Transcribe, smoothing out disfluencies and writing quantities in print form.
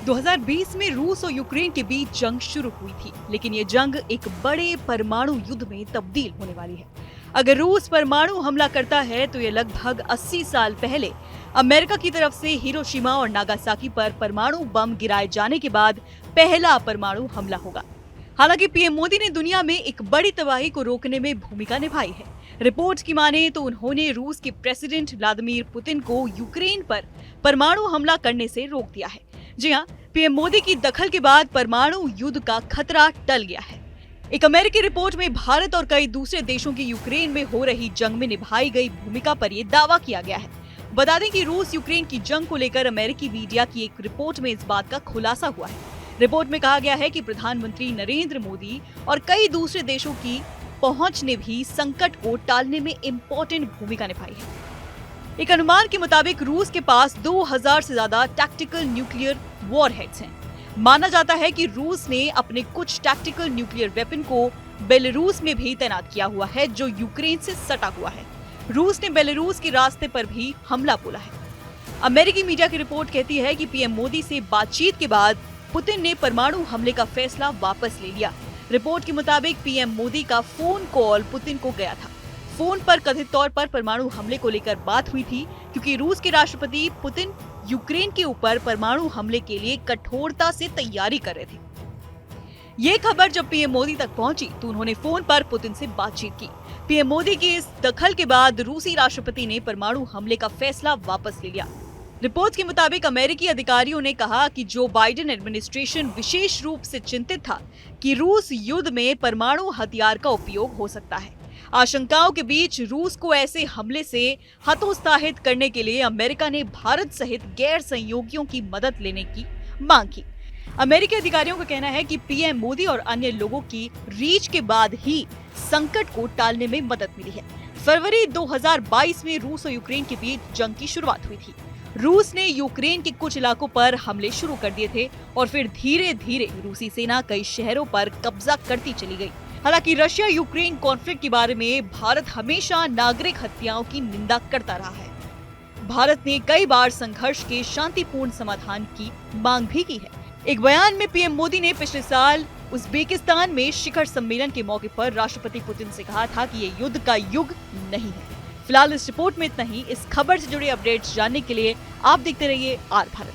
2020 में रूस और यूक्रेन के बीच जंग शुरू हुई थी, लेकिन ये जंग एक बड़े परमाणु युद्ध में तब्दील होने वाली है। अगर रूस परमाणु हमला करता है तो ये लगभग 80 साल पहले अमेरिका की तरफ से हिरोशिमा और नागासाकी पर परमाणु बम गिराए जाने के बाद पहला परमाणु हमला होगा। हालांकि पीएम मोदी ने दुनिया में एक बड़ी तबाही को रोकने में भूमिका निभाई है। रिपोर्ट्स की माने तो उन्होंने रूस के प्रेसिडेंट व्लादिमीर पुतिन को यूक्रेन पर परमाणु हमला करने से रोक दिया है। जी हाँ, पीएम मोदी की दखल के बाद परमाणु युद्ध का खतरा टल गया है। एक अमेरिकी रिपोर्ट में भारत और कई दूसरे देशों की यूक्रेन में हो रही जंग में निभाई गई भूमिका पर यह दावा किया गया है। बता दें कि रूस यूक्रेन की जंग को लेकर अमेरिकी मीडिया की एक रिपोर्ट में इस बात का खुलासा हुआ है। रिपोर्ट में कहा गया है कि प्रधानमंत्री नरेंद्र मोदी और कई दूसरे देशों की पहुंच ने भी संकट को टालने में इम्पोर्टेंट भूमिका निभाई है। एक अनुमान के मुताबिक रूस के पास 2000 से ज्यादा टैक्टिकल न्यूक्लियर वॉरहेड्स हैं। माना जाता है कि रूस ने अपने कुछ टैक्टिकल न्यूक्लियर वेपन को बेलारूस में भी तैनात किया हुआ है, जो यूक्रेन से सटा हुआ है। रूस ने बेलारूस के रास्ते पर भी हमला बोला है। अमेरिकी मीडिया की रिपोर्ट कहती है कि पीएम मोदी से बातचीत के बाद पुतिन ने परमाणु हमले का फैसला वापस ले लिया। रिपोर्ट के मुताबिक पीएम मोदी का फोन कॉल पुतिन को गया था। फोन पर कथित तौर पर परमाणु हमले को लेकर बात हुई थी, क्योंकि रूस के राष्ट्रपति पुतिन यूक्रेन के ऊपर परमाणु हमले के लिए कठोरता से तैयारी कर रहे थे। ये खबर जब पीएम मोदी तक पहुंची तो उन्होंने फोन पर पुतिन से बातचीत की। पीएम मोदी की इस दखल के बाद रूसी राष्ट्रपति ने परमाणु हमले का फैसला वापस ले लिया। रिपोर्ट्स के मुताबिक अमेरिकी अधिकारियों ने कहा कि जो बाइडेन एडमिनिस्ट्रेशन विशेष रूप से चिंतित था कि रूस युद्ध में परमाणु हथियार का उपयोग हो सकता है। आशंकाओं के बीच रूस को ऐसे हमले से हतोत्साहित करने के लिए अमेरिका ने भारत सहित गैर सहयोगियों की मदद लेने की मांग की। अमेरिकी अधिकारियों का कहना है कि पीएम मोदी और अन्य लोगों की रीच के बाद ही संकट को टालने में मदद मिली है। फरवरी 2022 में रूस और यूक्रेन के बीच जंग की शुरुआत हुई थी। रूस ने यूक्रेन के कुछ इलाकों पर हमले शुरू कर दिए थे और फिर धीरे धीरे रूसी सेना कई शहरों पर कब्जा करती चली गई। हालांकि रशिया यूक्रेन कॉन्फ्लिक्ट के बारे में भारत हमेशा नागरिक हत्याओं की निंदा करता रहा है। भारत ने कई बार संघर्ष के शांतिपूर्ण समाधान की मांग भी की है। एक बयान में पीएम मोदी ने पिछले साल उज्बेकिस्तान में शिखर सम्मेलन के मौके पर राष्ट्रपति पुतिन से कहा था कि ये युद्ध का युग नहीं है। फिलहाल इस रिपोर्ट में इतना ही। इस खबर से जुड़े अपडेट्स जानने के लिए आप देखते रहिए आर भारत।